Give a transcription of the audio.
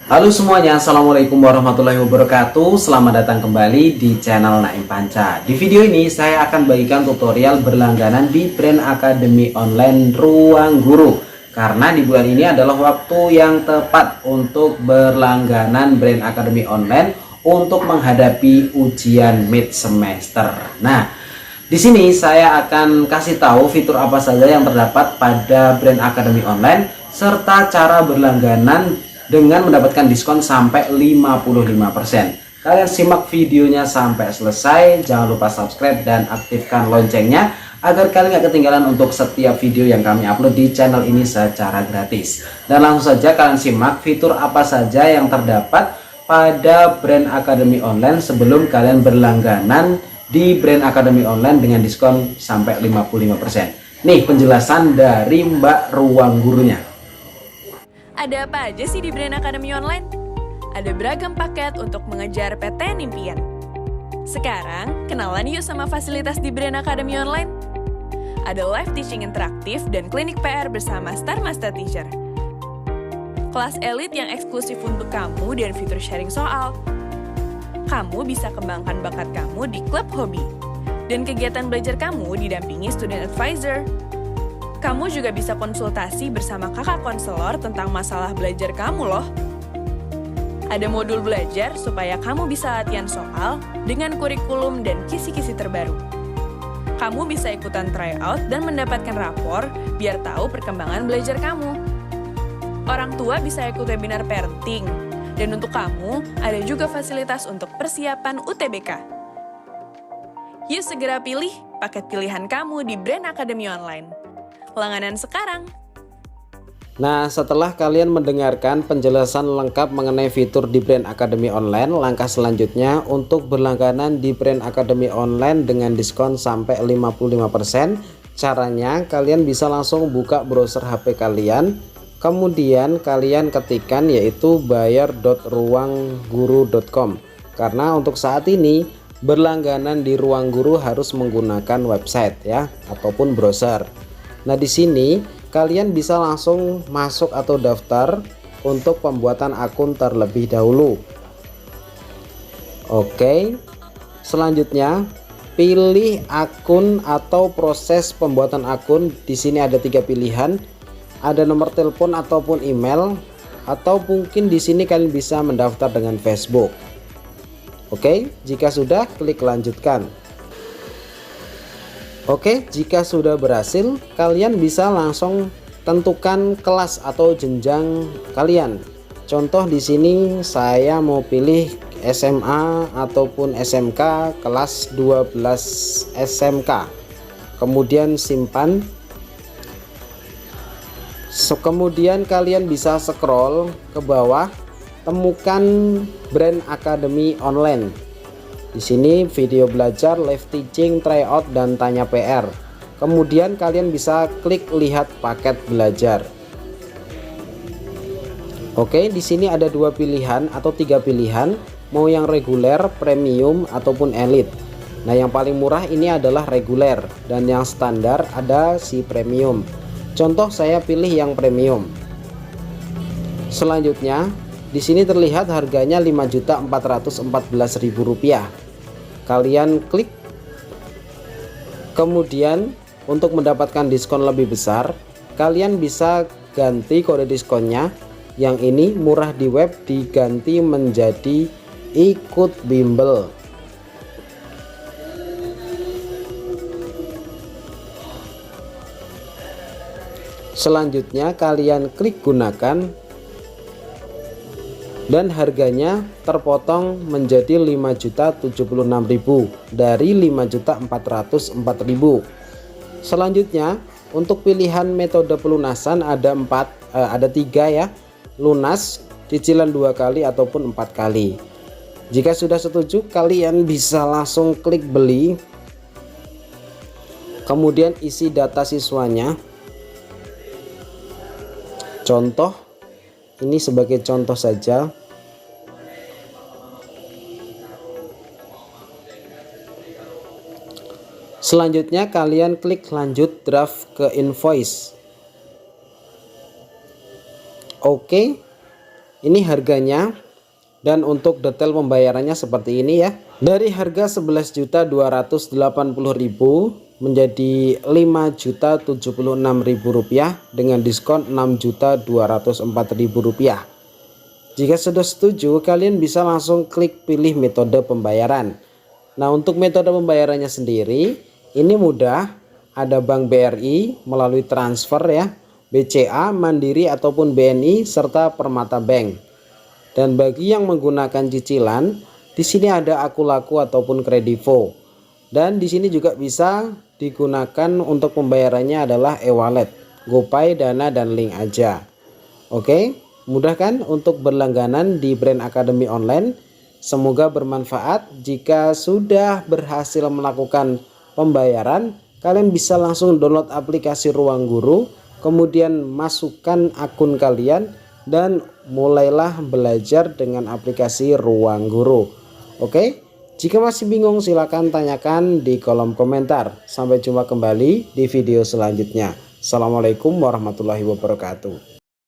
Halo semuanya, Assalamualaikum warahmatullahi wabarakatuh. Selamat datang kembali di channel Naim Panca. Di video ini saya akan bagikan tutorial berlangganan di brand akademi online Ruang Guru. Karena di bulan ini adalah waktu yang tepat untuk berlangganan brand akademi online untuk menghadapi ujian mid semester. Nah, di sini saya akan kasih tahu fitur apa saja yang terdapat pada brand akademi online serta cara berlangganan dengan mendapatkan diskon sampai 55%. Kalian simak videonya sampai selesai, jangan lupa subscribe dan aktifkan loncengnya agar kalian gak ketinggalan untuk setiap video yang kami upload di channel ini secara gratis. Dan langsung saja kalian simak fitur apa saja yang terdapat pada brand akademi online sebelum kalian berlangganan di brand akademi online dengan diskon sampai 55%. Nih penjelasan dari Mbak Ruang Gurunya. Ada apa aja sih di Brand Academy Online? Ada beragam paket untuk mengejar PTN impian. Sekarang, kenalan yuk sama fasilitas di Brand Academy Online. Ada live teaching interaktif dan klinik PR bersama Star Master Teacher. Kelas elit yang eksklusif untuk kamu dan fitur sharing soal. Kamu bisa kembangkan bakat kamu di klub hobi. Dan kegiatan belajar kamu didampingi student advisor. Kamu juga bisa konsultasi bersama kakak konselor tentang masalah belajar kamu loh. Ada modul belajar supaya kamu bisa latihan soal dengan kurikulum dan kisi-kisi terbaru. Kamu bisa ikutan tryout dan mendapatkan rapor biar tahu perkembangan belajar kamu. Orang tua bisa ikut webinar parenting. Dan untuk kamu, ada juga fasilitas untuk persiapan UTBK. Yuk segera pilih paket pilihan kamu di Brand Academy Online. Langganan sekarang. Nah, setelah kalian mendengarkan penjelasan lengkap mengenai fitur di Brand Academy Online, langkah selanjutnya untuk berlangganan di Brand Academy Online dengan diskon sampai 55%. Caranya, kalian bisa langsung buka browser HP kalian, kemudian kalian ketikkan yaitu bayar.ruangguru.com. Karena untuk saat ini berlangganan di Ruang Guru harus menggunakan website ya ataupun browser. Nah, di sini kalian bisa langsung masuk atau daftar untuk pembuatan akun terlebih dahulu. Oke. Selanjutnya, pilih akun atau proses pembuatan akun. Di sini ada 3 pilihan. Ada nomor telepon ataupun email, atau mungkin di sini kalian bisa mendaftar dengan Facebook. Oke, jika sudah klik lanjutkan. Oke, jika sudah berhasil, kalian bisa langsung tentukan kelas atau jenjang kalian. Contoh di sini saya mau pilih SMA ataupun SMK kelas 12 SMK. Kemudian simpan. Kemudian kalian bisa scroll ke bawah, temukan Brand Academy Online. Di sini video belajar, live teaching, tryout, dan tanya PR. Kemudian kalian bisa klik lihat paket belajar. Oke, di sini ada 2 pilihan atau 3 pilihan, mau yang reguler, premium, ataupun elite. Nah, yang paling murah ini adalah reguler dan yang standar ada si premium. Contoh saya pilih yang premium. Selanjutnya, di sini terlihat harganya Rp5.414.000. Kalian klik. Kemudian untuk mendapatkan diskon lebih besar, kalian bisa ganti kode diskonnya. Yang ini murah di web diganti menjadi ikut bimbel. Selanjutnya kalian klik gunakan dan harganya terpotong menjadi Rp5.076.000 dari Rp5.404.000. Selanjutnya untuk pilihan metode pelunasan ada 3 ya, lunas, cicilan 2 kali ataupun 4 kali. Jika sudah setuju, kalian bisa langsung klik beli, kemudian isi data siswanya. Contoh ini sebagai contoh saja. Selanjutnya kalian klik lanjut draft ke invoice. Oke, Ini harganya, dan untuk detail pembayarannya seperti ini ya. Dari harga 11.280.000 menjadi 5.076.000 rupiah dengan diskon 6.204.000 rupiah. Jika sudah setuju, kalian bisa langsung klik pilih metode pembayaran. Nah, untuk metode pembayarannya sendiri ini mudah, ada Bank BRI melalui transfer ya, BCA, Mandiri ataupun BNI serta Permata Bank. Dan bagi yang menggunakan cicilan, di sini ada Akulaku ataupun Kredivo. Dan di sini juga bisa digunakan untuk pembayarannya adalah e-wallet, GoPay, Dana, dan link aja. Oke, mudah kan untuk berlangganan di Brand Academy Online? Semoga bermanfaat. Jika sudah berhasil melakukan pembayaran, kalian bisa langsung download aplikasi Ruang Guru, kemudian masukkan akun kalian dan mulailah belajar dengan aplikasi Ruang Guru. Oke, jika masih bingung silahkan tanyakan di kolom komentar. Sampai jumpa kembali di video selanjutnya. Assalamualaikum warahmatullahi wabarakatuh.